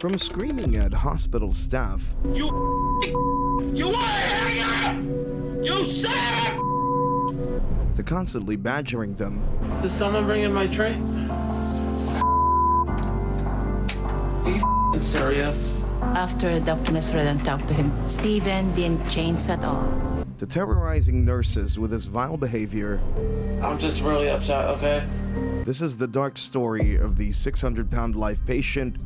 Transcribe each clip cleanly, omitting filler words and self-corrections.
From screaming at hospital staff, You idiot! You sick! to constantly badgering them, Did someone bring in my tray? Are you f***ing serious? After Dr. Nasruddin talked to him, Steven didn't change at all. to terrorizing nurses with his vile behavior. I'm just really upset, okay? This is the dark story of the 600-pound life patient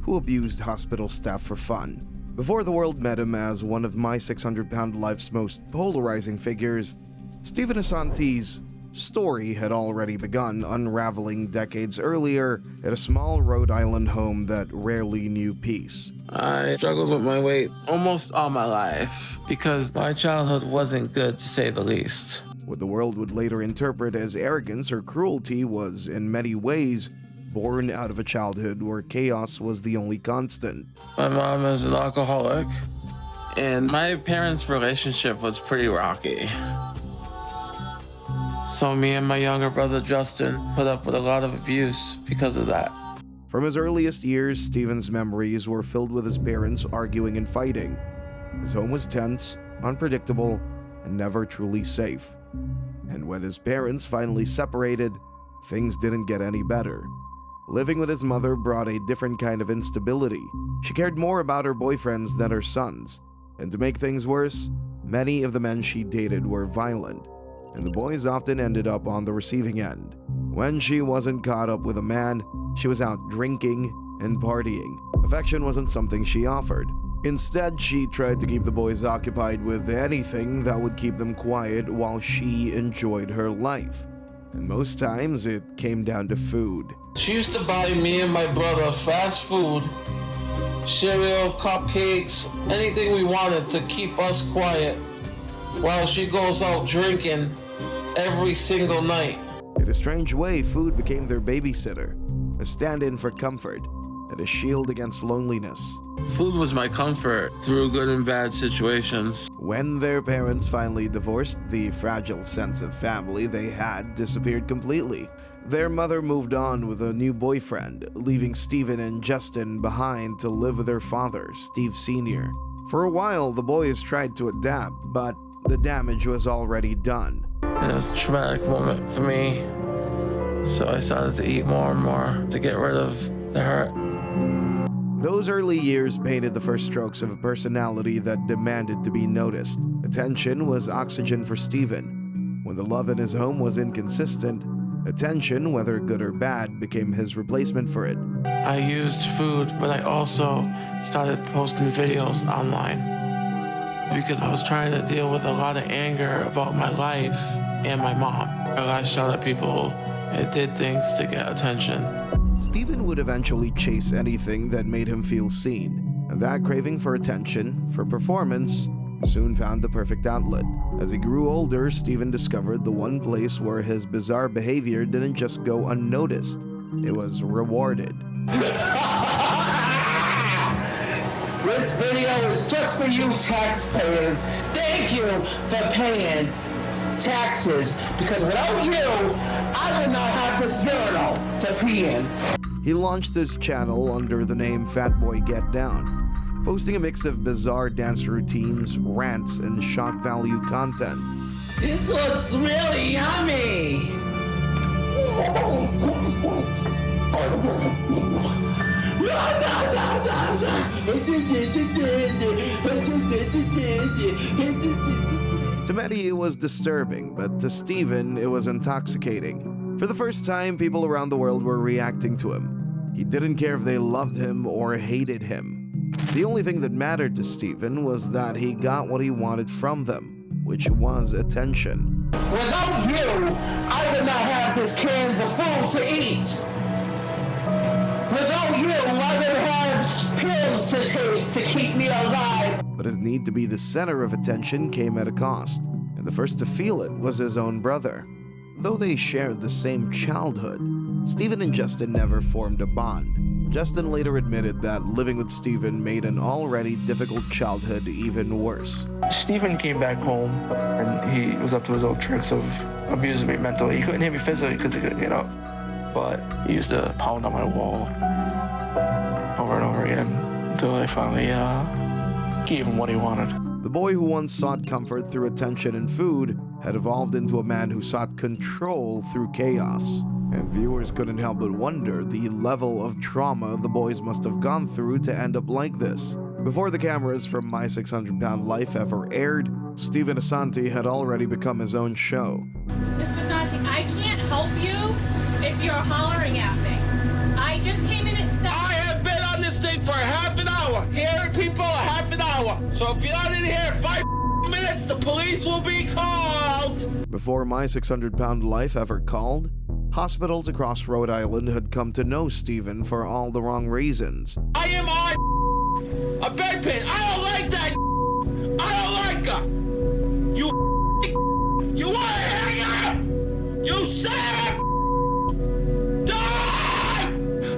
who abused hospital staff for fun. Before the world met him as one of my 600-pound life's most polarizing figures, Stephen Assanti's story had already begun unraveling decades earlier at a small Rhode Island home that rarely knew peace. I struggled with my weight almost all my life because my childhood wasn't good, to say the least. What the world would later interpret as arrogance or cruelty was, in many ways, born out of a childhood where chaos was the only constant. My mom is an alcoholic, and my parents' relationship was pretty rocky. So me and my younger brother Justin put up with a lot of abuse because of that. From his earliest years, Stephen's memories were filled with his parents arguing and fighting. His home was tense, unpredictable, and never truly safe. And when his parents finally separated, things didn't get any better. Living with his mother brought a different kind of instability. She cared more about her boyfriends than her sons. And to make things worse, many of the men she dated were violent, and the boys often ended up on the receiving end. When she wasn't caught up with a man, she was out drinking and partying. Affection wasn't something she offered. Instead, she tried to keep the boys occupied with anything that would keep them quiet while she enjoyed her life. And most times, it came down to food. She used to buy me and my brother fast food, cereal, cupcakes, anything we wanted to keep us quiet while she goes out drinking every single night. In a strange way, food became their babysitter, a stand-in for comfort, and a shield against loneliness. Food was my comfort through good and bad situations. When their parents finally divorced, the fragile sense of family they had disappeared completely. Their mother moved on with a new boyfriend, leaving Stephen and Justin behind to live with their father, Steve Sr. For a while, the boys tried to adapt, but the damage was already done. And it was a traumatic moment for me. So I started to eat more and more to get rid of the hurt. Those early years painted the first strokes of a personality that demanded to be noticed. Attention was oxygen for Stephen. When the love in his home was inconsistent, attention, whether good or bad, became his replacement for it. I used food, but I also started posting videos online because I was trying to deal with a lot of anger about my life and my mom. I lashed out at people and did things to get attention. Stephen would eventually chase anything that made him feel seen, and that craving for attention, for performance, soon found the perfect outlet. As he grew older, Stephen discovered the one place where his bizarre behavior didn't just go unnoticed, it was rewarded. This video is just for you taxpayers. Thank you for paying taxes, because without you, I would not have this urinal to pee in. He launched his channel under the name Fatboy Get Down, posting a mix of bizarre dance routines, rants, and shock value content. This looks really yummy! To many, it was disturbing, but to Stephen, it was intoxicating. For the first time, people around the world were reacting to him. He didn't care if they loved him or hated him. The only thing that mattered to Stephen was that he got what he wanted from them, which was attention. Without you, I would not have this cans of food to eat. Without you, I would have pills to take to keep me alive. But his need to be the center of attention came at a cost, and the first to feel it was his own brother. Though they shared the same childhood, Stephen and Justin never formed a bond. Justin later admitted that living with Stephen made an already difficult childhood even worse. Stephen came back home and he was up to his old tricks of abusing me mentally. He couldn't hit me physically because he couldn't get up, but he used to pound on my wall over and over recovery until I finally gave him what he wanted. The boy who once sought comfort through attention and food had evolved into a man who sought control through chaos. And viewers couldn't help but wonder the level of trauma the boys must have gone through to end up like this. Before the cameras from My 600 Pound Life ever aired, Stephen Assanti had already become his own show. Mr. Assanti, I can't help you if you're hollering at me. I just came in at 7. I have been on this thing for half an hour. Hearing people half an hour. So if you're not in here in 5 minutes, the police will be called. Before My 600 Pound Life ever called, hospitals across Rhode Island had come to know Stephen for all the wrong reasons. I am on a bedpan. I don't like that. I don't like her. You want to hang her? You son of a die!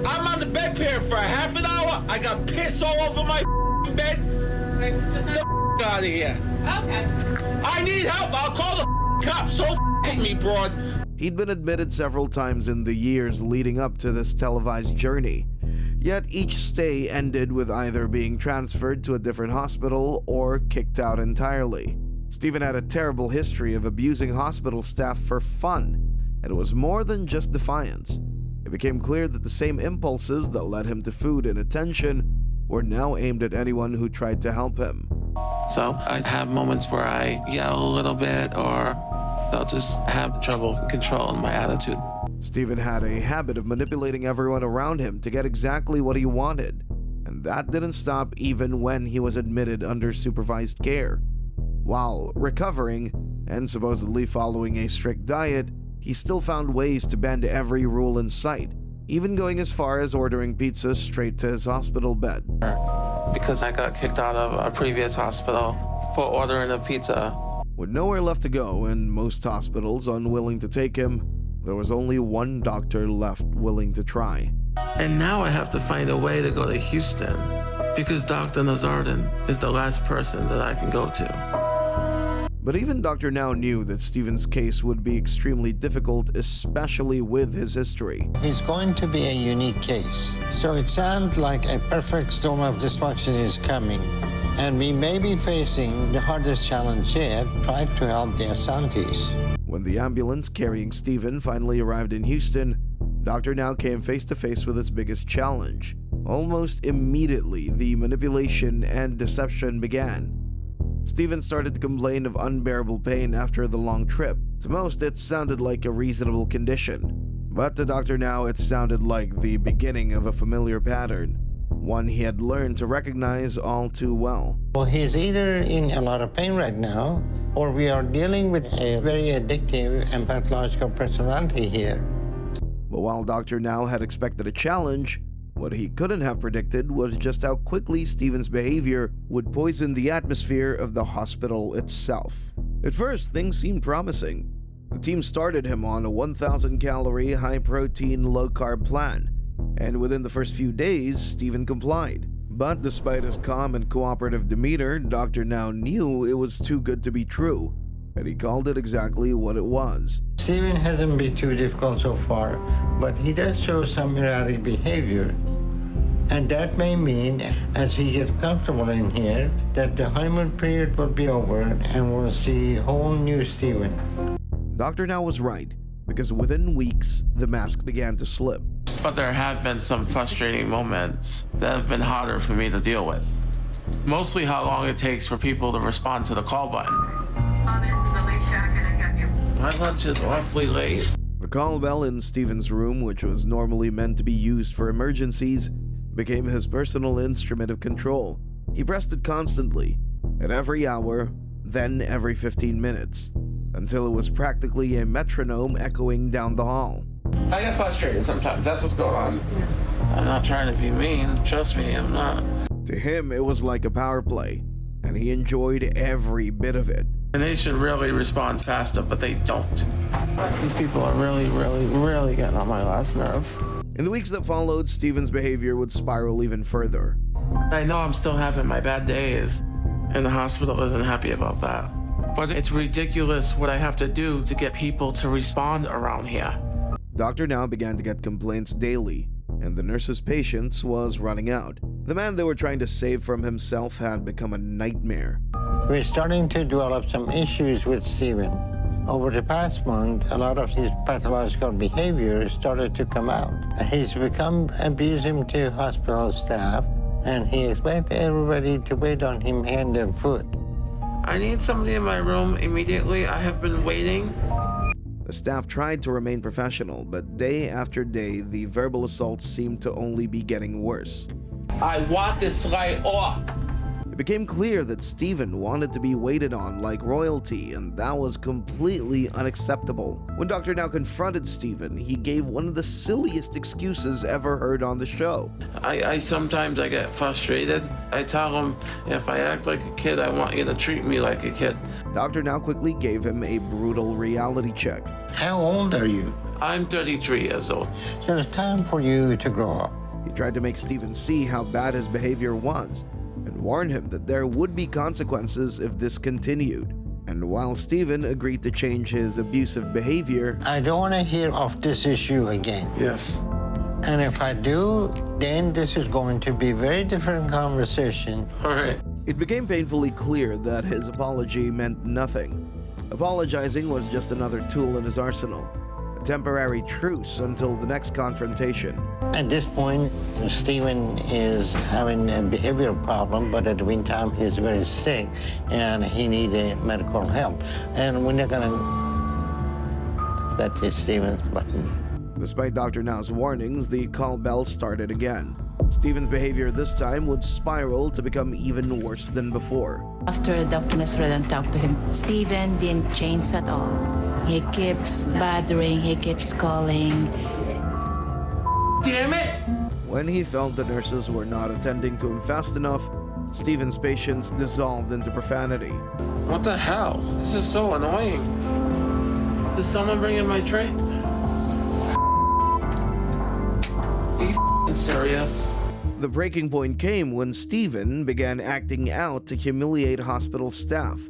I'm on the bedpan for half an hour. I got piss all over my bed. Right, Mr. Assanti? Get the out of here. Okay. I need help. I'll call the cops. Don't hit me, broad. He'd been admitted several times in the years leading up to this televised journey, yet each stay ended with either being transferred to a different hospital or kicked out entirely. Stephen had a terrible history of abusing hospital staff for fun, and it was more than just defiance. It became clear that the same impulses that led him to food and attention were now aimed at anyone who tried to help him. So I have moments where I yell a little bit, or I'll just have trouble controlling my attitude. Stephen had a habit of manipulating everyone around him to get exactly what he wanted, and that didn't stop even when he was admitted under supervised care. While recovering and supposedly following a strict diet, he still found ways to bend every rule in sight, even going as far as ordering pizza straight to his hospital bed. Because I got kicked out of a previous hospital for ordering a pizza. With nowhere left to go and most hospitals unwilling to take him, there was only one doctor left willing to try. And now I have to find a way to go to Houston because Dr. Nazardin is the last person that I can go to. But even Dr. Now knew that Stephen's case would be extremely difficult, especially with his history. It's going to be a unique case. So it sounds like a perfect storm of dysfunction is coming. And we may be facing the hardest challenge yet, trying to help the Assantis. When the ambulance carrying Stephen finally arrived in Houston, Dr. Now came face to face with his biggest challenge. Almost immediately, the manipulation and deception began. Stephen started to complain of unbearable pain after the long trip. To most, it sounded like a reasonable condition. But to Dr. Now, it sounded like the beginning of a familiar pattern, one he had learned to recognize all too well. Well, he's either in a lot of pain right now, or we are dealing with a very addictive and pathological personality here. But while Dr. Now had expected a challenge, what he couldn't have predicted was just how quickly Stephen's behavior would poison the atmosphere of the hospital itself. At first, things seemed promising. The team started him on a 1,000-calorie, high-protein, low-carb plan, and within the first few days, Stephen complied. But despite his calm and cooperative demeanor, Dr. Now knew it was too good to be true, and he called it exactly what it was. Stephen hasn't been too difficult so far, but he does show some erratic behavior. And that may mean, as he gets comfortable in here, that the honeymoon period will be over and we'll see a whole new Stephen. Dr. Now was right, because within weeks, the mask began to slip. But there have been some frustrating moments that have been harder for me to deal with. Mostly how long it takes for people to respond to the call button. My lunch is awfully late. The call bell in Stephen's room, which was normally meant to be used for emergencies, became his personal instrument of control. He pressed it constantly, at every hour, then every 15 minutes, until it was practically a metronome echoing down the hall. I get frustrated sometimes. That's what's going on. I'm not trying to be mean. Trust me, I'm not. To him, it was like a power play, and he enjoyed every bit of it. And they should really respond faster, but they don't. These people are really getting on my last nerve. In the weeks that followed, Stephen's behavior would spiral even further. I know I'm still having my bad days, and the hospital isn't happy about that. But it's ridiculous what I have to do to get people to respond around here. Dr. Now began to get complaints daily, and the nurse's patience was running out. The man they were trying to save from himself had become a nightmare. We're starting to develop some issues with Stephen. Over the past month, a lot of his pathological behavior started to come out. He's become abusive to hospital staff, and he expects everybody to wait on him hand and foot. I need somebody in my room immediately. I have been waiting. The staff tried to remain professional, but day after day, the verbal assaults seemed to only be getting worse. I want this light off. It became clear that Stephen wanted to be waited on like royalty, and that was completely unacceptable. When Dr. Now confronted Stephen, he gave one of the silliest excuses ever heard on the show. I sometimes I get frustrated. I tell him, if I act like a kid, I want you to treat me like a kid. Dr. Now quickly gave him a brutal reality check. How old are you? I'm 33 years old. So it's time for you to grow up. He tried to make Stephen see how bad his behavior was and warn him that there would be consequences if this continued. And while Stephen agreed to change his abusive behavior, I don't want to hear of this issue again. Yes. And if I do, then this is going to be a very different conversation. All right. it became painfully clear that his apology meant nothing. Apologizing was just another tool in his arsenal, a temporary truce until the next confrontation. At this point, Stephen is having a behavioral problem, but at the meantime, he's very sick and he needs medical help. And we're not gonna let Stephen's button. Despite Dr. Now's warnings, the call bell started again. Stephen's behavior this time would spiral to become even worse than before. After Dr. Mesredan talked to him, Stephen didn't change at all. He keeps bothering, he keeps calling. Damn it! When he felt the nurses were not attending to him fast enough, Stephen's patience dissolved into profanity. What the hell? This is so annoying. Did someone bring in my tray? Are you f***ing serious? The breaking point came when Stephen began acting out to humiliate hospital staff.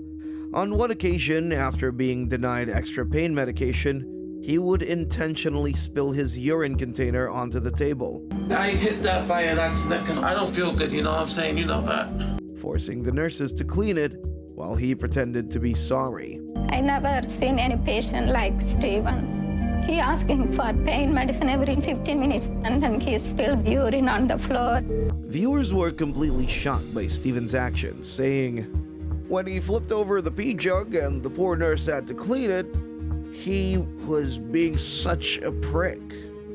On one occasion, after being denied extra pain medication, he would intentionally spill his urine container onto the table, I hit that by an accident because I don't feel good, you know what I'm saying? You know that. forcing the nurses to clean it while he pretended to be sorry. I never seen any patient like Stephen. He asking for pain medicine every 15 minutes and then he spilled urine on the floor. Viewers were completely shocked by Stephen's actions, saying, when he flipped over the pee jug and the poor nurse had to clean it, he was being such a prick.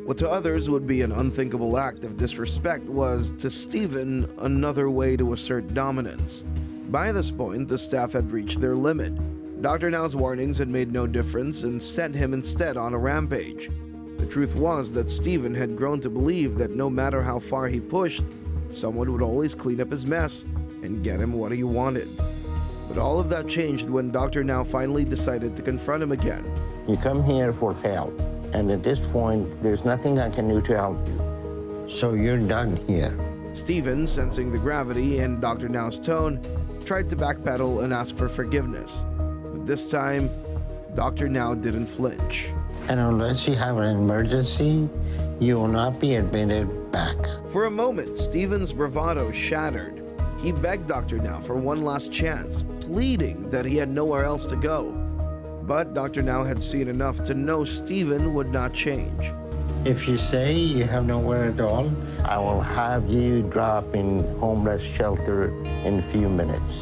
What to others would be an unthinkable act of disrespect was, to Stephen, another way to assert dominance. By this point, the staff had reached their limit. Dr. Now's warnings had made no difference and sent him instead on a rampage. The truth was that Stephen had grown to believe that no matter how far he pushed, someone would always clean up his mess and get him what he wanted. But all of that changed when Dr. Now finally decided to confront him again. You come here for help, and at this point, there's nothing I can do to help you. So you're done here. Stephen, sensing the gravity in Dr. Now's tone, tried to backpedal and ask for forgiveness. But this time, Dr. Now didn't flinch. And unless you have an emergency, you will not be admitted back. For a moment, Stephen's bravado shattered. He begged Dr. Now for one last chance, pleading that he had nowhere else to go. But Dr. Now had seen enough to know Stephen would not change. If you say you have nowhere at all, I will have you drop in homeless shelter in a few minutes.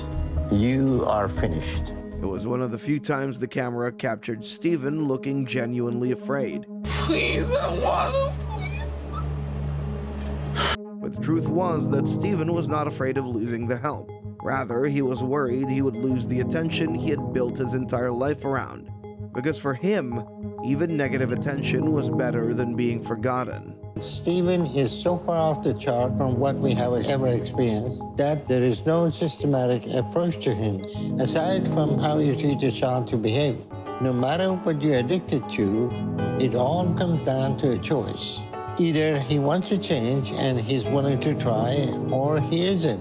You are finished. It was one of the few times the camera captured Stephen looking genuinely afraid. Please, I want to. But the truth was that Stephen was not afraid of losing the help. Rather, he was worried he would lose the attention he had built his entire life around. Because for him, even negative attention was better than being forgotten. Stephen is so far off the chart from what we have ever experienced that there is no systematic approach to him, aside from how you teach a child to behave. No matter what you're addicted to, it all comes down to a choice. Either he wants to change and he's willing to try, or he isn't.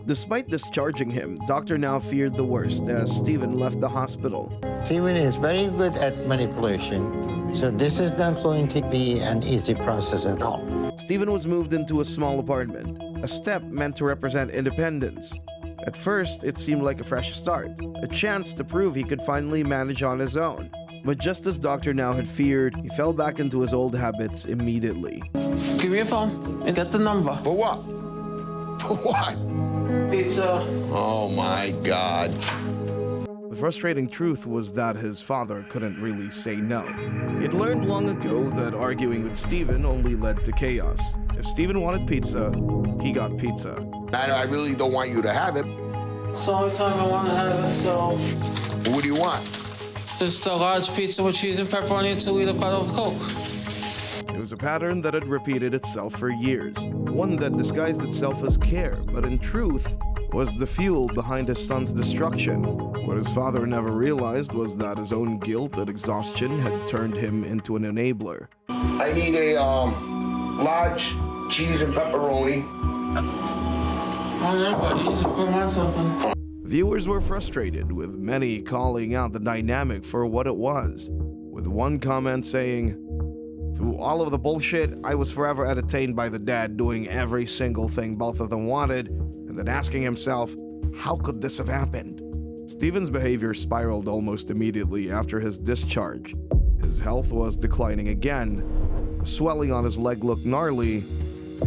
Despite discharging him, Dr. Now feared the worst as Stephen left the hospital. Stephen is very good at manipulation, so this is not going to be an easy process at all. Stephen was moved into a small apartment, a step meant to represent independence. At first, it seemed like a fresh start, a chance to prove he could finally manage on his own. But just as Dr. Now had feared, he fell back into his old habits immediately. Give me your phone and get the number. For what? For what? Pizza. Oh my God. The frustrating truth was that his father couldn't really say no. He had learned long ago that arguing with Stephen only led to chaos. If Stephen wanted pizza, he got pizza. I really don't want you to have it. It's the only time I want to have it, so What do you want? just a large pizza with cheese and pepperoni and 2-liter bottle of Coke. It was a pattern that had repeated itself for years, one that disguised itself as care, but in truth was the fuel behind his son's destruction. What his father never realized was that his own guilt and exhaustion had turned him into an enabler. I need a large cheese and pepperoni. Oh, yeah, but you need to put on something. Viewers were frustrated, with many calling out the dynamic for what it was, with one comment saying, "Through all of the bullshit, I was forever entertained by the dad doing every single thing both of them wanted, and then asking himself, how could this have happened?" Stephen's behavior spiraled almost immediately after his discharge. His health was declining again, the swelling on his leg looked gnarly,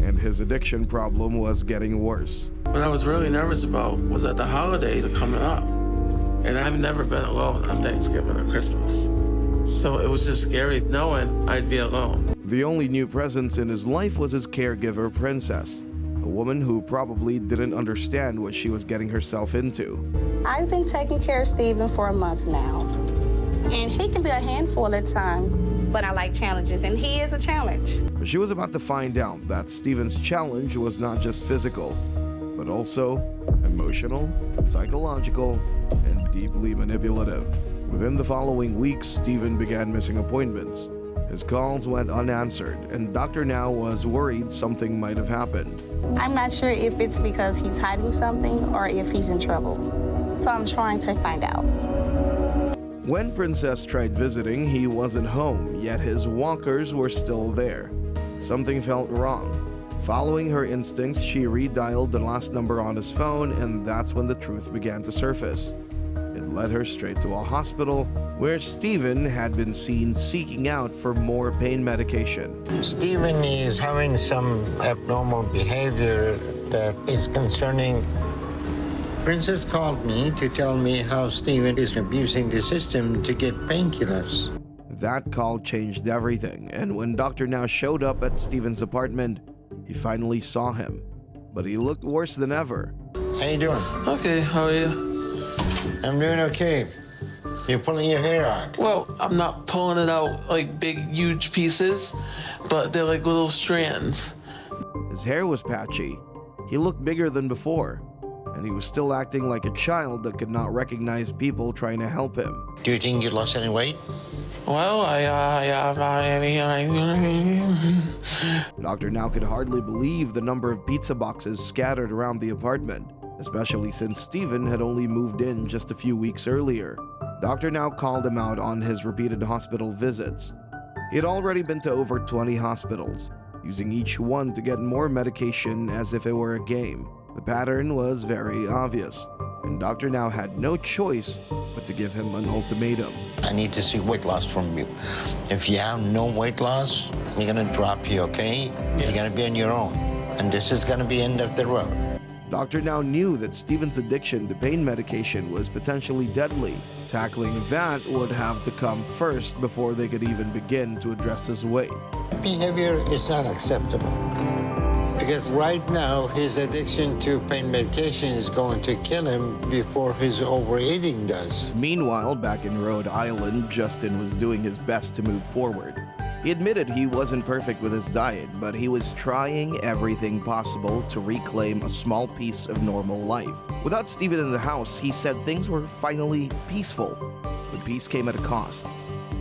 and his addiction problem was getting worse. What I was really nervous about was that the holidays are coming up, and I've never been alone on Thanksgiving or Christmas. So it was just scary knowing I'd be alone. The only new presence in his life was his caregiver, Princess, a woman who probably didn't understand what she was getting herself into. I've been taking care of Stephen for a month now, and he can be a handful at times, but I like challenges, and he is a challenge. But she was about to find out that Stephen's challenge was not just physical, but also emotional, psychological, and deeply manipulative. Within the following weeks, Stephen began missing appointments. His calls went unanswered, and Dr. Now was worried something might have happened. I'm not sure if it's because he's hiding something or if he's in trouble, so I'm trying to find out. When Princess tried visiting, he wasn't home, yet his walkers were still there. Something felt wrong. Following her instincts, she redialed the last number on his phone, and that's when the truth began to surface. It led her straight to a hospital where Stephen had been seen seeking out for more pain medication. Stephen is having some abnormal behavior that is concerning. Princess called me to tell me how Stephen is abusing the system to get painkillers. That call changed everything, and when Dr. Now showed up at Stephen's apartment, he finally saw him. But he looked worse than ever. How you doing? Okay, how are you? I'm doing okay. You're pulling your hair out. Well, I'm not pulling it out like big, huge pieces, but they're like little strands. His hair was patchy. He looked bigger than before, and he was still acting like a child that could not recognize people trying to help him. Do you think you lost any weight? Well, Dr. Now could hardly believe the number of pizza boxes scattered around the apartment, especially since Stephen had only moved in just a few weeks earlier. Dr. Now called him out on his repeated hospital visits. He had already been to over 20 hospitals, using each one to get more medication as if it were a game. The pattern was very obvious, and Dr. Now had no choice but to give him an ultimatum. I need to see weight loss from you. If you have no weight loss, we're gonna drop you, okay? You're gonna be on your own, and this is gonna be end of the road. Dr. Now knew that Stephen's addiction to pain medication was potentially deadly. Tackling that would have to come first before they could even begin to address his weight. Behavior is not acceptable. Because right now, his addiction to pain medication is going to kill him before his overeating does. Meanwhile, back in Rhode Island, Justin was doing his best to move forward. He admitted he wasn't perfect with his diet, but he was trying everything possible to reclaim a small piece of normal life. Without Stephen in the house, he said things were finally peaceful. But peace came at a cost.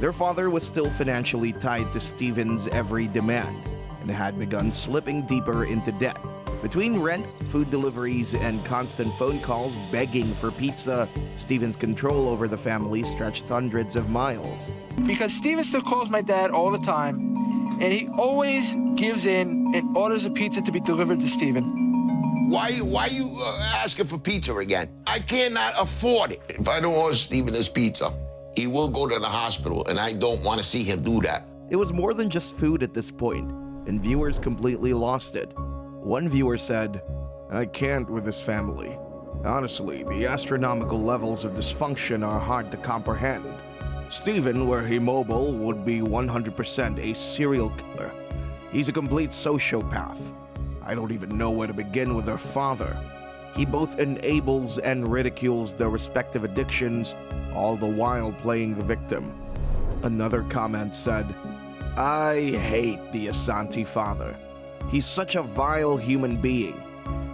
Their father was still financially tied to Stephen's every demand and had begun slipping deeper into debt. Between rent, food deliveries, and constant phone calls begging for pizza, Steven's control over the family stretched hundreds of miles. Because Steven still calls my dad all the time, and he always gives in and orders a pizza to be delivered to Steven. Why you asking for pizza again? I cannot afford it. If I don't order Steven this pizza, he will go to the hospital, and I don't want to see him do that. It was more than just food at this point, and viewers completely lost it. One viewer said, "I can't with this family. Honestly, the astronomical levels of dysfunction are hard to comprehend. Steven, were he mobile, would be 100% a serial killer. He's a complete sociopath. I don't even know where to begin with their father. He both enables and ridicules their respective addictions, all the while playing the victim." Another comment said, "I hate the Assanti father. He's such a vile human being.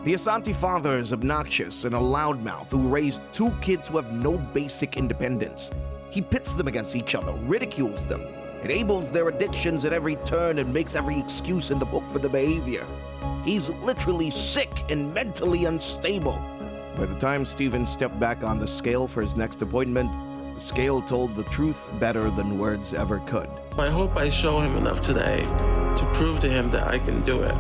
The Assanti father is obnoxious and a loudmouth who raised 2 kids who have no basic independence. He pits them against each other, ridicules them, enables their addictions at every turn, and makes every excuse in the book for the behavior. He's literally sick and mentally unstable." By the time Steven stepped back on the scale for his next appointment, the scale told the truth better than words ever could. I hope I show him enough today to prove to him that I can do it.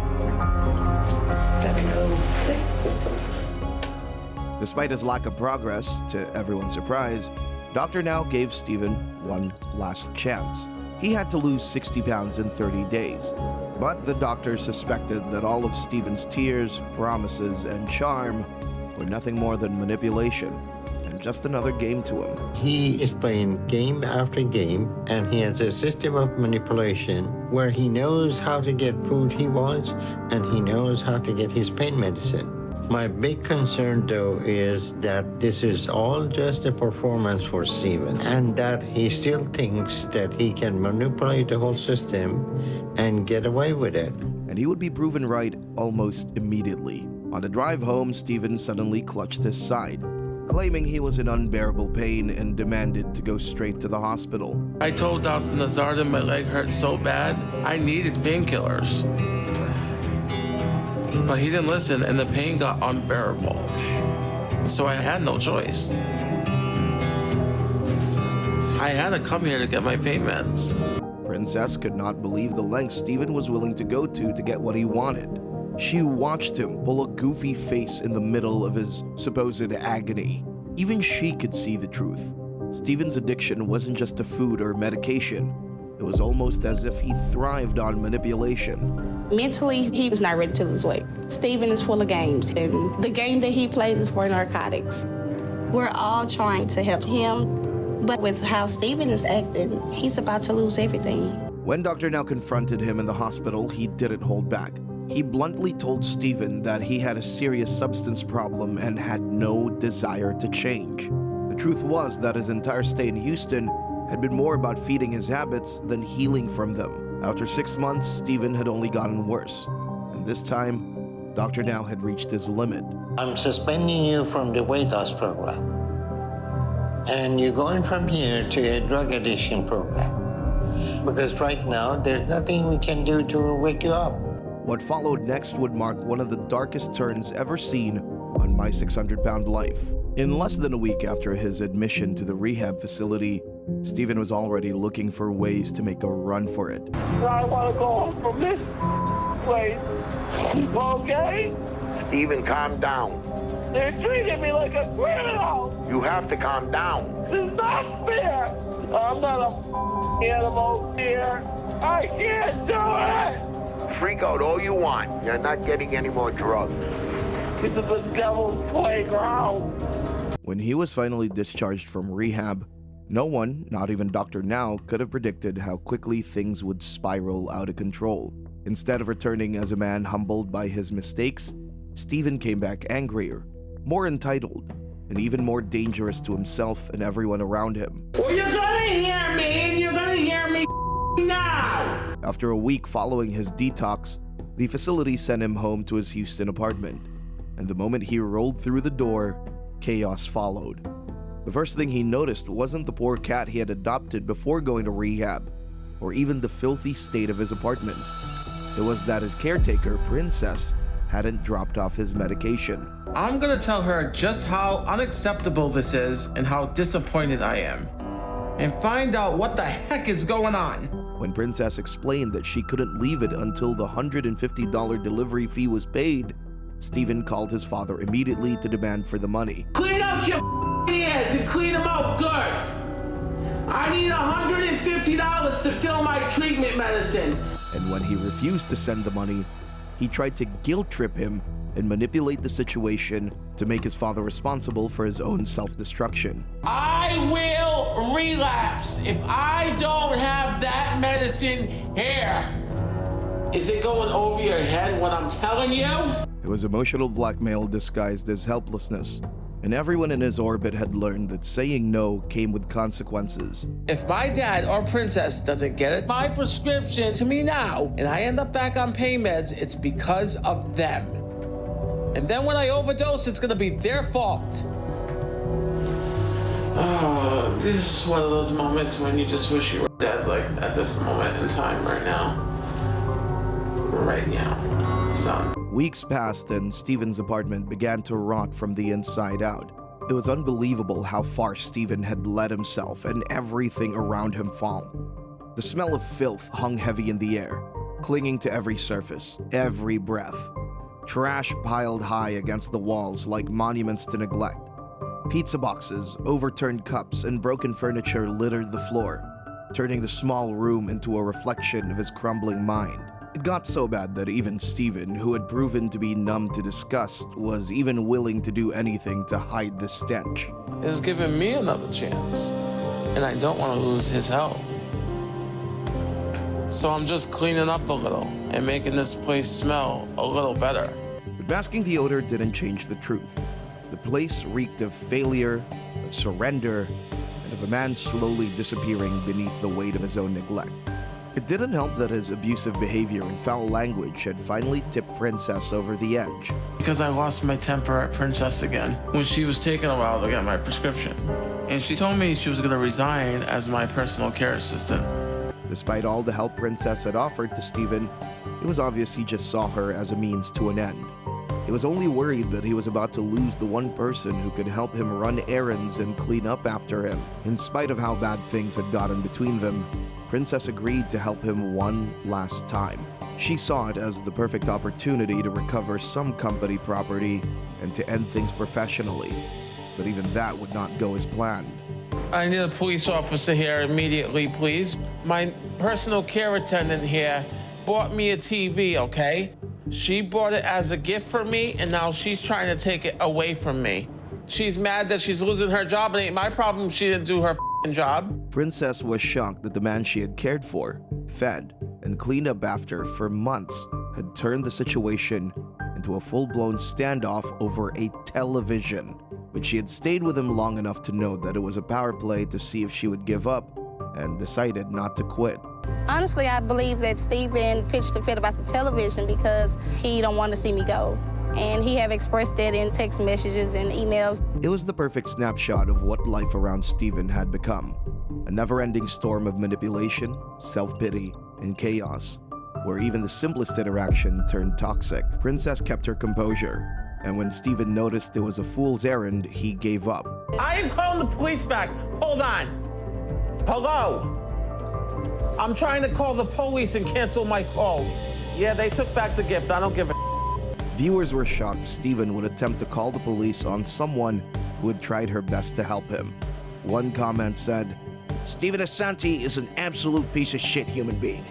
Despite his lack of progress, to everyone's surprise, Dr. Now gave Steven one last chance. He had to lose 60 pounds in 30 days. But the doctor suspected that all of Steven's tears, promises, and charm were nothing more than manipulation and just another game to him. He is playing game after game, and he has a system of manipulation where he knows how to get food he wants, and he knows how to get his pain medicine. My big concern, though, is that this is all just a performance for Steven, and that he still thinks that he can manipulate the whole system and get away with it. And he would be proven right almost immediately. On the drive home, Steven suddenly clutched his side, claiming he was in unbearable pain and demanded to go straight to the hospital. I told Dr. Nazardin my leg hurt so bad, I needed painkillers. But he didn't listen, and the pain got unbearable. So I had no choice. I had to come here to get my pain meds. Princess could not believe the lengths Steven was willing to go to get what he wanted. She watched him pull a goofy face in the middle of his supposed agony. Even she could see the truth. Steven's addiction wasn't just to food or medication. It was almost as if he thrived on manipulation. Mentally, he's not ready to lose weight. Steven is full of games, and the game that he plays is for narcotics. We're all trying to help him, but with how Steven is acting, he's about to lose everything. When Dr. Now confronted him in the hospital, he didn't hold back. He bluntly told Steven that he had a serious substance problem and had no desire to change. The truth was that his entire stay in Houston had been more about feeding his habits than healing from them. After 6 months, Steven had only gotten worse. And this time, Dr. Now had reached his limit. I'm suspending you from the weight loss program. And you're going from here to a drug addiction program. Because right now, there's nothing we can do to wake you up. What followed next would mark one of the darkest turns ever seen on My 600-Pound Life. In less than a week after his admission to the rehab facility, Steven was already looking for ways to make a run for it. I want to go home from this place. Okay? Steven, calm down. They're treating me like a criminal. You have to calm down. This is not fair. I'm not a animal here. I can't do it. Freak out all you want. You're not getting any more drugs. This is the devil's playground. When he was finally discharged from rehab, no one, not even Dr. Now, could have predicted how quickly things would spiral out of control. Instead of returning as a man humbled by his mistakes, Steven came back angrier, more entitled, and even more dangerous to himself and everyone around him. Well, you're gonna hear me, and you're gonna hear me now! After a week following his detox, the facility sent him home to his Houston apartment, and the moment he rolled through the door, chaos followed. The first thing he noticed wasn't the poor cat he had adopted before going to rehab, or even the filthy state of his apartment. It was that his caretaker, Princess, hadn't dropped off his medication. I'm gonna tell her just how unacceptable this is and how disappointed I am, and find out what the heck is going on. When Princess explained that she couldn't leave it until the $150 delivery fee was paid, Stephen called his father immediately to demand for the money. Clean up your ears and clean them out good. I need $150 to fill my treatment medicine. And when he refused to send the money, he tried to guilt trip him and manipulate the situation to make his father responsible for his own self-destruction. I will relapse if I don't have that medicine here. Is it going over your head what I'm telling you? It was emotional blackmail disguised as helplessness, and everyone in his orbit had learned that saying no came with consequences. If my dad or Princess doesn't get my prescription to me now, and I end up back on pain meds, it's because of them. And then when I overdose, it's gonna be their fault. Oh, this is one of those moments when you just wish you were dead, like at this moment in time right now. Right now, son. Weeks passed and Stephen's apartment began to rot from the inside out. It was unbelievable how far Stephen had let himself and everything around him fall. The smell of filth hung heavy in the air, clinging to every surface, every breath. Trash piled high against the walls like monuments to neglect. Pizza boxes, overturned cups, and broken furniture littered the floor, turning the small room into a reflection of his crumbling mind. It got so bad that even Stephen, who had proven to be numb to disgust, was even willing to do anything to hide the stench. It's given me another chance, and I don't want to lose his help. So I'm just cleaning up a little and making this place smell a little better. But masking the odor didn't change the truth. The place reeked of failure, of surrender, and of a man slowly disappearing beneath the weight of his own neglect. It didn't help that his abusive behavior and foul language had finally tipped Princess over the edge. Because I lost my temper at Princess again when she was taking a while to get my prescription. And she told me she was going to resign as my personal care assistant. Despite all the help Princess had offered to Stephen, it was obvious he just saw her as a means to an end. He was only worried that he was about to lose the one person who could help him run errands and clean up after him. In spite of how bad things had gotten between them, Princess agreed to help him one last time. She saw it as the perfect opportunity to recover some company property and to end things professionally. But even that would not go as planned. I need a police officer here immediately, please. My personal care attendant here bought me a TV, okay? She bought it as a gift for me, and now she's trying to take it away from me. She's mad that she's losing her job. It ain't my problem she didn't do her job. Princess was shocked that the man she had cared for, fed, and cleaned up after for months had turned the situation into a full-blown standoff over a television. But she had stayed with him long enough to know that it was a power play to see if she would give up, and decided not to quit. Honestly, I believe that Stephen pitched a fit about the television because he don't want to see me go. And he have expressed that in text messages and emails. It was the perfect snapshot of what life around Stephen had become. A never-ending storm of manipulation, self-pity, and chaos, where even the simplest interaction turned toxic. Princess kept her composure, and when Stephen noticed it was a fool's errand, he gave up. I am calling the police back. Hold on. Hello? I'm trying to call the police and cancel my call. Yeah, they took back the gift. I don't give a. Viewers were shocked Stephen would attempt to call the police on someone who had tried her best to help him. One comment said, "Stephen Assanti is an absolute piece of shit human being.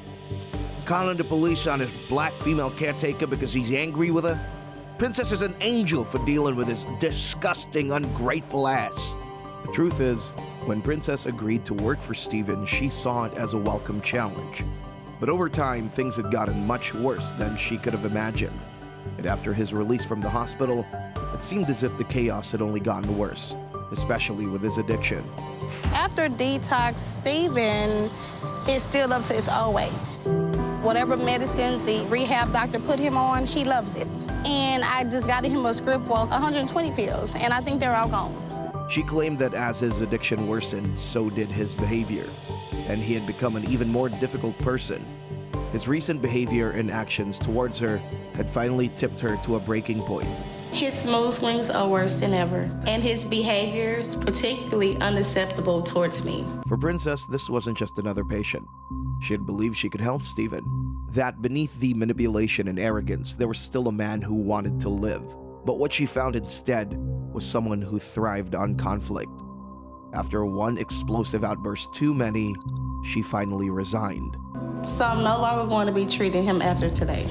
Calling the police on his black female caretaker because he's angry with her? Princess is an angel for dealing with his disgusting, ungrateful ass." The truth is, when Princess agreed to work for Stephen, she saw it as a welcome challenge. But over time, things had gotten much worse than she could have imagined. And after his release from the hospital, it seemed as if the chaos had only gotten worse, especially with his addiction. After detox, Stephen is still up to his old age. Whatever medicine the rehab doctor put him on, he loves it. And I just got him a script for 120 pills, and I think they're all gone. She claimed that as his addiction worsened, so did his behavior, and he had become an even more difficult person. His recent behavior and actions towards her had finally tipped her to a breaking point. His mood swings are worse than ever, and his behavior is particularly unacceptable towards me. For Princess, this wasn't just another patient. She had believed she could help Stephen. That beneath the manipulation and arrogance, there was still a man who wanted to live. But what she found instead was someone who thrived on conflict. After one explosive outburst too many, she finally resigned. So I'm no longer going to be treating him after today.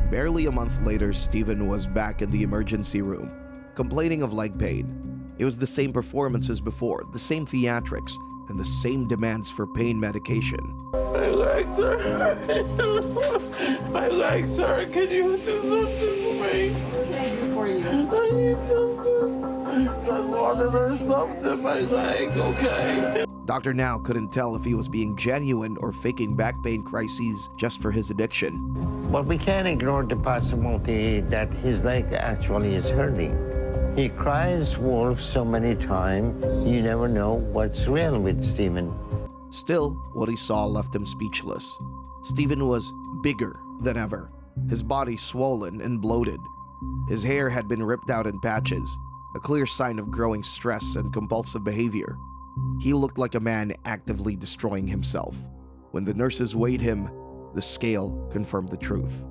Barely a month later, Stephen was back in the emergency room, complaining of leg pain. It was the same performance as before, the same theatrics, and the same demands for pain medication. My legs are hurting. My legs hurt. Can you do something for me? What can I do for you? I need something. I wanted or something. My leg, okay? Dr. Now couldn't tell if he was being genuine or faking back pain crises just for his addiction. But we can't ignore the possibility that his leg actually is hurting. He cries wolf so many times, you never know what's real with Stephen. Still, what he saw left him speechless. Stephen was bigger than ever, his body swollen and bloated. His hair had been ripped out in patches, a clear sign of growing stress and compulsive behavior. He looked like a man actively destroying himself. When the nurses weighed him, the scale confirmed the truth.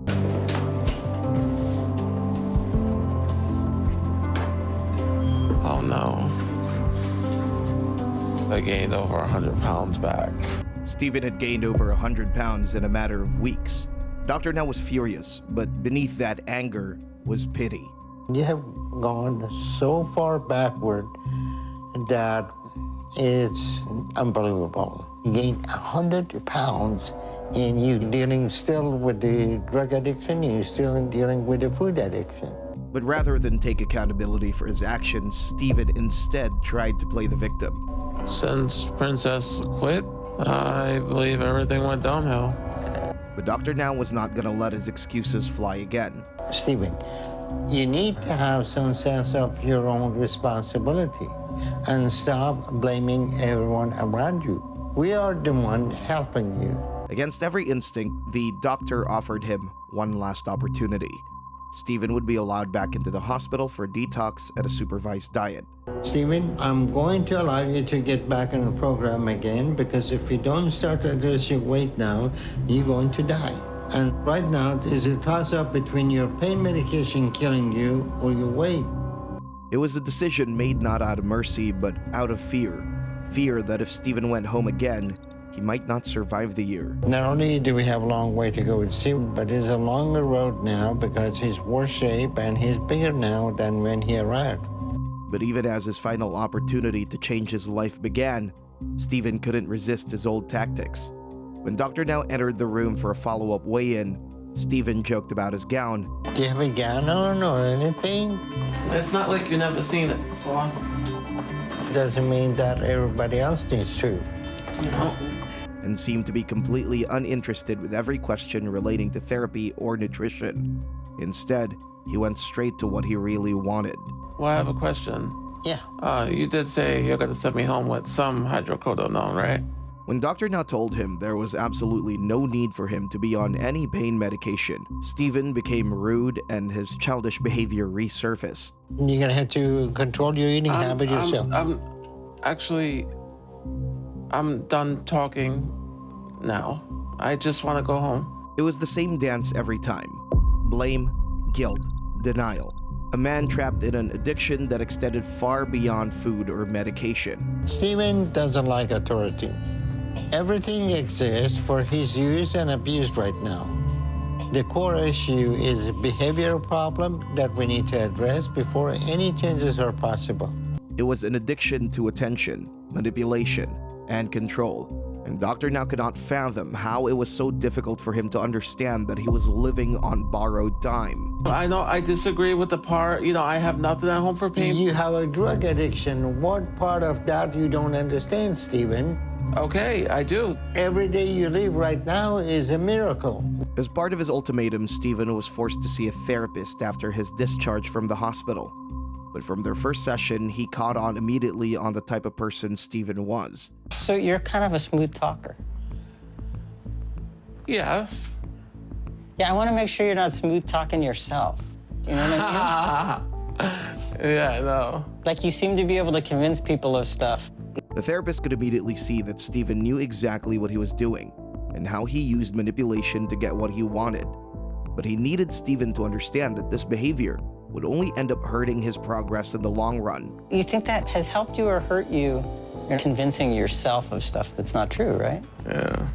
Oh no. I gained over 100 pounds back. Stephen had gained over 100 pounds in a matter of weeks. Dr. Now was furious, but beneath that anger was pity. You have gone so far backward that it's unbelievable. You gained 100 pounds and you're dealing still with the drug addiction, you're still dealing with the food addiction. But rather than take accountability for his actions, Stephen instead tried to play the victim. Since Princess quit, I believe everything went downhill. But Dr. Now was not going to let his excuses fly again. Stephen, you need to have some sense of your own responsibility and stop blaming everyone around you. We are the one helping you. Against every instinct, the doctor offered him one last opportunity. Stephen would be allowed back into the hospital for detox and a supervised diet. Stephen, I'm going to allow you to get back in the program again because if you don't start to address your weight now, you're going to die. And right now, there's a toss-up between your pain medication killing you or your weight. It was a decision made not out of mercy, but out of fear. Fear that if Stephen went home again, he might not survive the year. Not only do we have a long way to go with Stephen, but there's a longer road now because he's worse shape and he's bigger now than when he arrived. But even as his final opportunity to change his life began, Stephen couldn't resist his old tactics. When Dr. Now entered the room for a follow-up weigh-in, Stephen joked about his gown. Do you have a gown on or anything? It's not like you've never seen it before. Doesn't mean that everybody else needs to. No. And seemed to be completely uninterested with every question relating to therapy or nutrition. Instead, he went straight to what he really wanted. Well, I have a question. Yeah. You did say you're going to send me home with some hydrocodone, right? When Dr. Now told him there was absolutely no need for him to be on any pain medication, Stephen became rude and his childish behavior resurfaced. You're going to have to control your eating habit yourself. I'm done talking now. I just want to go home. It was the same dance every time. Blame, guilt, denial. A man trapped in an addiction that extended far beyond food or medication. Stephen doesn't like authority. Everything exists for his use and abuse right now. The core issue is a behavioral problem that we need to address before any changes are possible. It was an addiction to attention, manipulation, and control. And Dr. Now could not fathom how it was so difficult for him to understand that he was living on borrowed time. I know I disagree with the part, I have nothing at home for pain. You have a drug addiction. What part of that you don't understand, Stephen? Okay, I do. Every day you live right now is a miracle. As part of his ultimatum, Stephen was forced to see a therapist after his discharge from the hospital. But from their first session, he caught on immediately on the type of person Stephen was. So you're kind of a smooth talker. Yes. Yeah, I want to make sure you're not smooth talking yourself. You know what I mean? Yeah, I know. Like you seem to be able to convince people of stuff. The therapist could immediately see that Steven knew exactly what he was doing and how he used manipulation to get what he wanted. But he needed Steven to understand that this behavior would only end up hurting his progress in the long run. You think that has helped you or hurt you in convincing yourself of stuff that's not true, right? Yeah.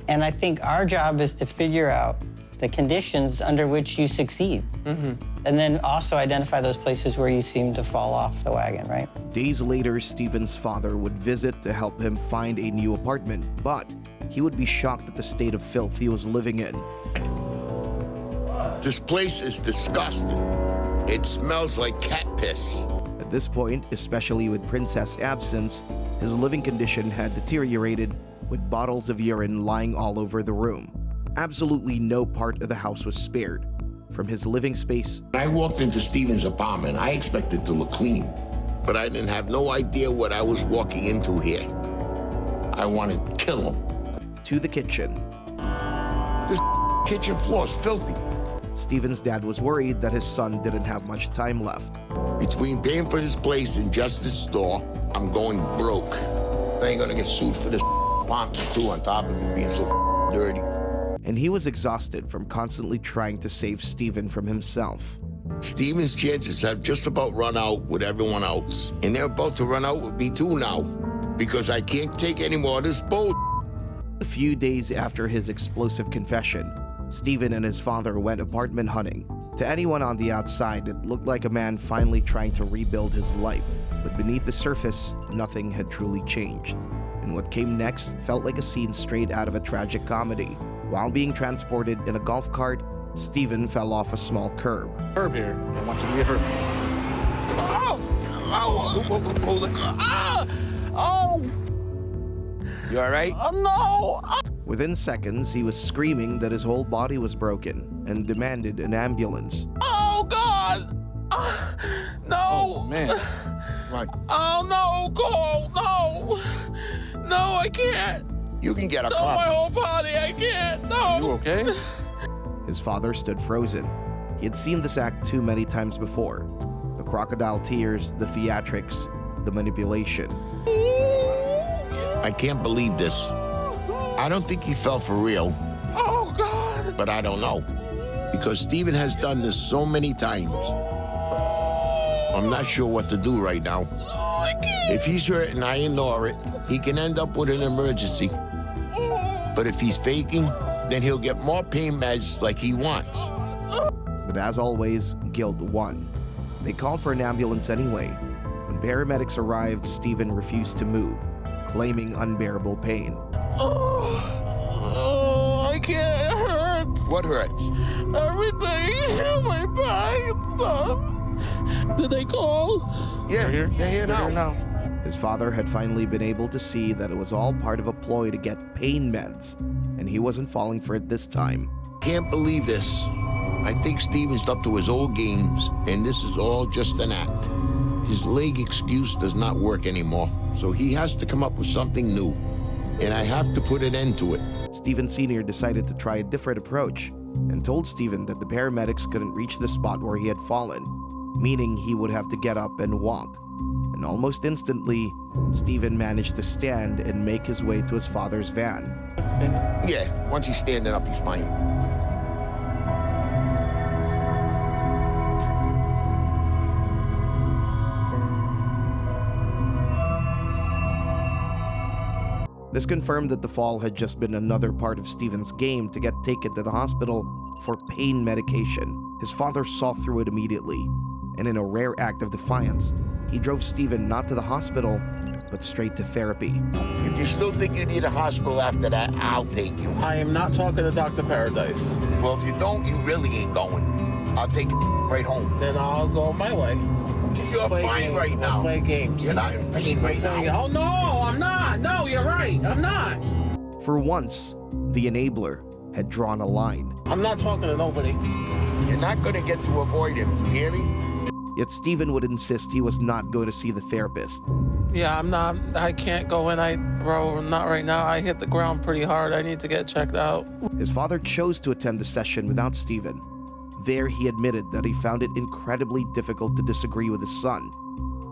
And I think our job is to figure out the conditions under which you succeed. And then also identify those places where you seem to fall off the wagon, right? Days later, Steven's father would visit to help him find a new apartment, but he would be shocked at the state of filth he was living in. This place is disgusting. It smells like cat piss. At this point, especially with Princess' absence, his living condition had deteriorated, with bottles of urine lying all over the room. Absolutely no part of the house was spared. From his living space, When I walked into Steven's apartment, I expected it to look clean, but I didn't have no idea what I was walking into here. I wanted to kill him. to the kitchen. This kitchen floor is filthy. Steven's dad was worried that his son didn't have much time left. Between paying for his place and just his store, I'm going broke. I ain't gonna get sued for this apartment too, on top of it being so dirty. And he was exhausted from constantly trying to save Steven from himself. Steven's chances have just about run out with everyone else. And they're about to run out with me too now, because I can't take any more of this bull. A few days after his explosive confession, Steven and his father went apartment hunting. To anyone on the outside, it looked like a man finally trying to rebuild his life. But beneath the surface, nothing had truly changed. And what came next felt like a scene straight out of a tragic comedy. While being transported in a golf cart, Steven fell off a small curb. Herb here. I want you to get Herb. Hold it. You all right? No! Within seconds, he was screaming that his whole body was broken and demanded an ambulance. Oh, God! No! Oh, man. Right. Oh, no, Cole! No! No, I can't! You can get a No, car. my whole body, I can't! No! You okay? His father stood frozen. He had seen this act too many times before. The crocodile tears, the theatrics, the manipulation. I can't believe this. I don't think he fell for real, Oh, God! but I don't know. Because Steven has done this so many times. I'm not sure what to do right now. Oh, I can't! If he's hurt and I ignore it, he can end up with an emergency. But if he's faking, then he'll get more pain meds like he wants. But as always, guilt won. They called for an ambulance anyway. When paramedics arrived, Steven refused to move, claiming unbearable pain. Oh, I can't. It hurts. What hurts? Everything. My back and stuff. Did they call? Yeah, They're here now. now. His father had finally been able to see that it was all part of a ploy to get pain meds, and he wasn't falling for it this time. Can't believe this. I think Steven's up to his old games, and this is all just an act. His leg excuse does not work anymore, so he has to come up with something new. And I have to put an end to it. Steven Sr. decided to try a different approach and told Steven that the paramedics couldn't reach the spot where he had fallen, meaning he would have to get up and walk. And almost instantly, Steven managed to stand and make his way to his father's van. Yeah, once he's standing up, he's fine. This confirmed that the fall had just been another part of Steven's game to get taken to the hospital for pain medication. His father saw through it immediately, and in a rare act of defiance, he drove Steven not to the hospital, but straight to therapy. If you still think you need a hospital after that, I'll take you. I am not talking to Dr. Paradise. Well, if you don't, you really ain't going. I'll take you right home. Then I'll go my way. You're Play fine games. right now. Play games. You're not in pain right now. Oh, no, I'm not. No, you're right. I'm not. For once, the enabler had drawn a line. I'm not talking to nobody. You're not going to get to avoid him. You hear me? Yet Stephen would insist he was not going to see the therapist. Yeah, I can't go in. Not right now. I hit the ground pretty hard. I need to get checked out. His father chose to attend the session without Stephen. There, he admitted that he found it incredibly difficult to disagree with his son.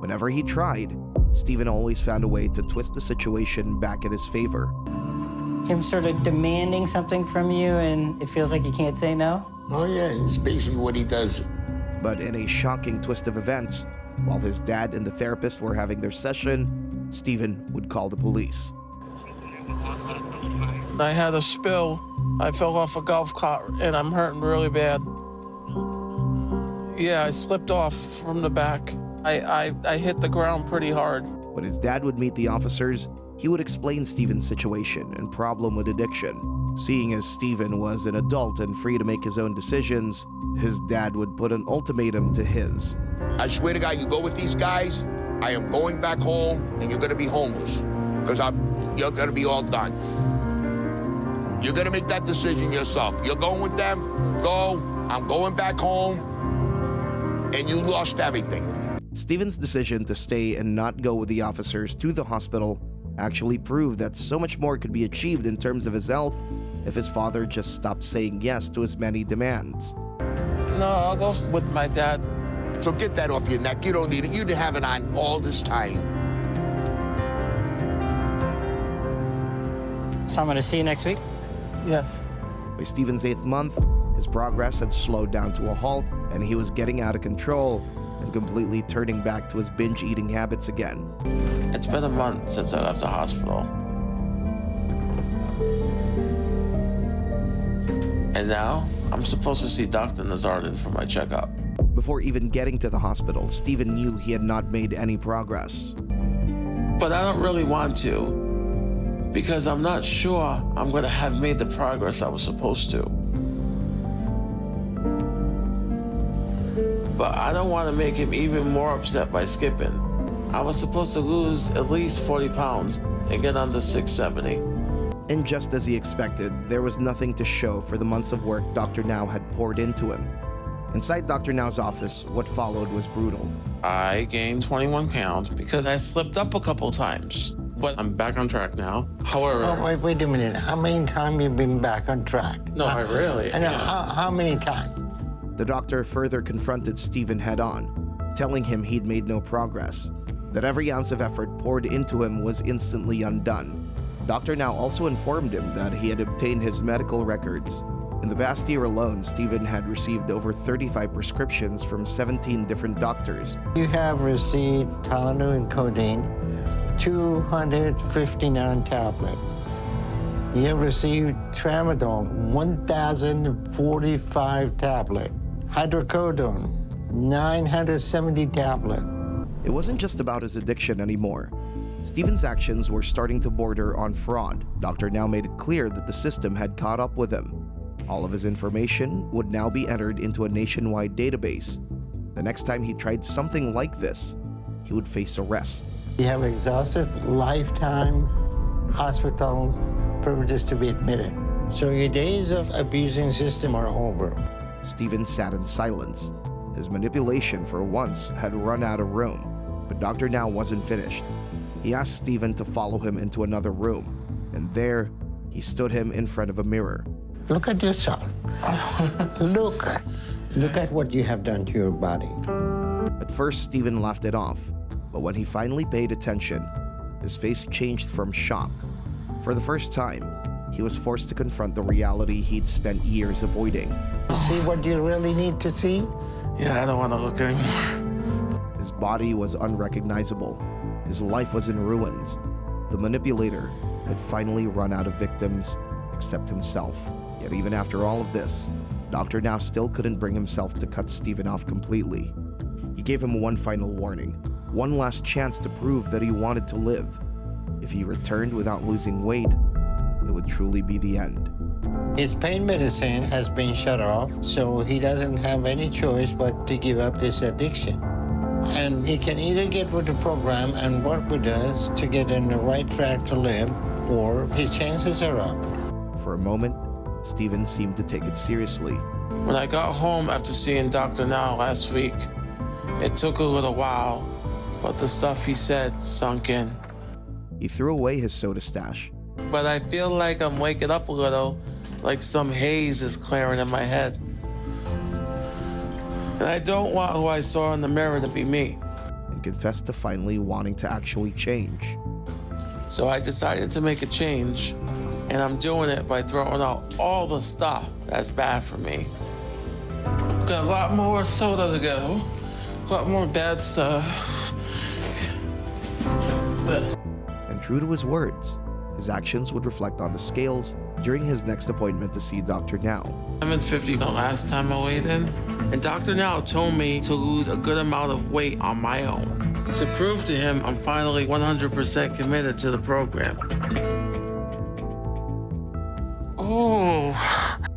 Whenever he tried, Stephen always found a way to twist the situation back in his favor. Him sort of demanding something from you and it feels like you can't say no? Oh yeah, it's basically what he does. But in a shocking twist of events, while his dad and the therapist were having their session, Stephen would call the police. I had a spill. I fell off a golf cart and I'm hurting really bad. Yeah, I slipped off from the back. I hit the ground pretty hard. When his dad would meet the officers, he would explain Stephen's situation and problem with addiction. Seeing as Stephen was an adult and free to make his own decisions, his dad would put an ultimatum to his. I swear to God, you go with these guys, I am going back home and you're gonna be homeless. Because you're gonna be all done. You're gonna make that decision yourself. You're going with them, go, I'm going back home, and you lost everything. Stephen's decision to stay and not go with the officers to the hospital actually proved that so much more could be achieved in terms of his health if his father just stopped saying yes to his many demands. No, I'll go with my dad. So get that off your neck. You don't need it. You didn't have it on all this time. So I'm going to see you next week? Yes. By Stephen's 8th month, his progress had slowed down to a halt and he was getting out of control and completely turning back to his binge eating habits again. It's been a month since I left the hospital. And now, I'm supposed to see Dr. Nazardin for my checkup. Before even getting to the hospital, Stephen knew he had not made any progress. But I don't really want to, because I'm not sure I'm going to have made the progress I was supposed to. But I don't want to make him even more upset by skipping. I was supposed to lose at least 40 pounds and get under 670. And just as he expected, there was nothing to show for the months of work Dr. Now had poured into him. Inside Dr. Now's office, what followed was brutal. I gained 21 pounds because I slipped up a couple times. But I'm back on track now. However... Oh, wait a minute. How many times you been back on track? No, I really... I know. Yeah. How many times? The doctor further confronted Stephen head-on, telling him he'd made no progress, that every ounce of effort poured into him was instantly undone. Dr. Now also informed him that he had obtained his medical records. In the past year alone, Stephen had received over 35 prescriptions from 17 different doctors. You have received Tylenol and codeine, 259 tablets. You have received tramadol, 1,045 tablets. Hydrocodone, 970 tablets. It wasn't just about his addiction anymore. Stephen's actions were starting to border on fraud. Dr. Now made it clear that the system had caught up with him. All of his information would now be entered into a nationwide database. The next time he tried something like this, he would face arrest. You have exhausted lifetime hospital privileges to be admitted. So your days of abusing system are over. Stephen sat in silence. His manipulation for once had run out of room, but Dr. Now wasn't finished. He asked Stephen to follow him into another room, and there, he stood him in front of a mirror. Look at yourself. Look at what you have done to your body. At first, Stephen laughed it off, but when he finally paid attention, his face changed from shock. For the first time, he was forced to confront the reality he'd spent years avoiding. See what you really need to see? Yeah, I don't want to look anymore. His body was unrecognizable. His life was in ruins. The manipulator had finally run out of victims except himself. Yet even after all of this, Dr. Now still couldn't bring himself to cut Stephen off completely. He gave him one final warning, one last chance to prove that he wanted to live. If he returned without losing weight, it would truly be the end. His pain medicine has been shut off, so he doesn't have any choice but to give up this addiction. And he can either get with the program and work with us to get on the right track to live, or his chances are up. For a moment, Stephen seemed to take it seriously. When I got home after seeing Dr. Now last week, It took a little while, but the stuff he said sunk in. He threw away his soda stash. But I feel like I'm waking up a little, like some haze is clearing in my head. And I don't want who I saw in the mirror to be me. And confessed to finally wanting to actually change. So I decided to make a change, and I'm doing it by throwing out all the stuff that's bad for me. Got a lot more soda to go, a lot more bad stuff. And true to his words, his actions would reflect on the scales during his next appointment to see Dr. Now. I'm in 50 the last time I weighed in, and Dr. Now told me to lose a good amount of weight on my own. To prove to him I'm finally 100% committed to the program. Oh.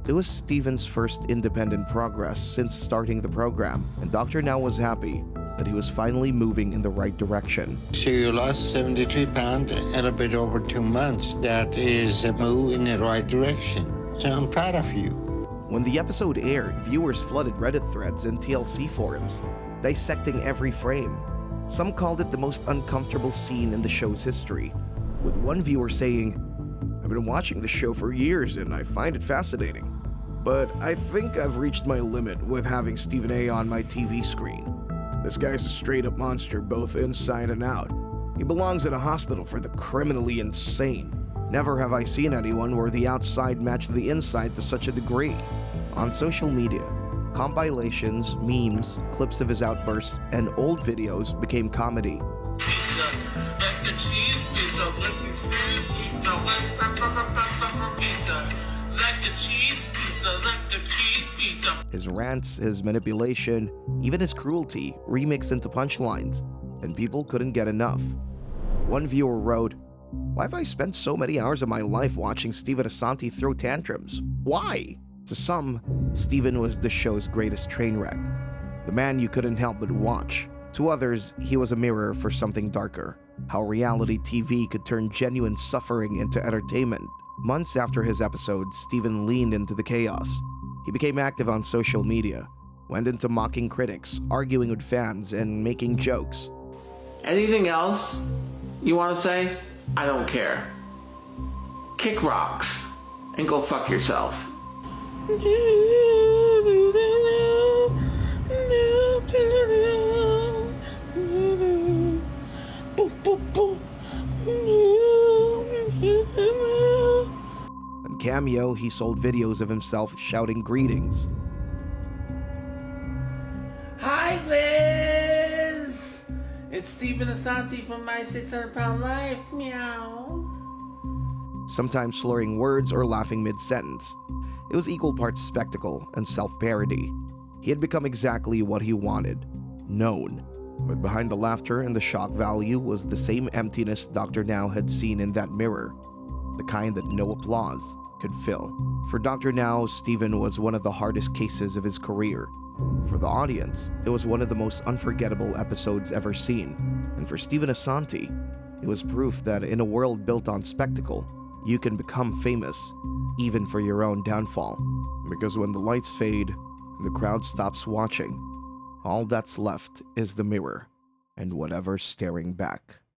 It was Steven's first independent progress since starting the program, and Dr. Now was happy that he was finally moving in the right direction. So you lost 73 pounds in a bit over 2 months. That is a move in the right direction. So I'm proud of you. When the episode aired, viewers flooded Reddit threads and TLC forums, dissecting every frame. Some called it the most uncomfortable scene in the show's history, with one viewer saying, "I've been watching the show for years and I find it fascinating, but I think I've reached my limit with having Stephen A. on my TV screen. This guy's a straight-up monster both inside and out. He belongs in a hospital for the criminally insane. Never have I seen anyone where the outside matched the inside to such a degree." On social media, compilations, memes, clips of his outbursts, and old videos became comedy. His rants, his manipulation, even his cruelty remixed into punchlines, and people couldn't get enough. One viewer wrote, "Why have I spent so many hours of my life watching Stephen Assanti throw tantrums? Why?" To some, Stephen was the show's greatest train wreck, the man you couldn't help but watch. To others, he was a mirror for something darker, how reality TV could turn genuine suffering into entertainment. Months after his episode, Stephen leaned into the chaos. He became active on social media, went into mocking critics, arguing with fans, and making jokes. Anything else you want to say? I don't care. Kick rocks and go fuck yourself. On Cameo, he sold videos of himself shouting greetings. Hi, Liz! It's Stephen Assanti from My 600-Pound Life. Meow. Sometimes slurring words or laughing mid-sentence. It was equal parts spectacle and self-parody. He had become exactly what he wanted, known. But behind the laughter and the shock value was the same emptiness Dr. Now had seen in that mirror, the kind that no applause could fill. For Dr. Now, Stephen was one of the hardest cases of his career. For the audience, it was one of the most unforgettable episodes ever seen. And for Stephen Assanti, it was proof that in a world built on spectacle, you can become famous, even for your own downfall. Because when the lights fade and the crowd stops watching, all that's left is the mirror and whatever's staring back.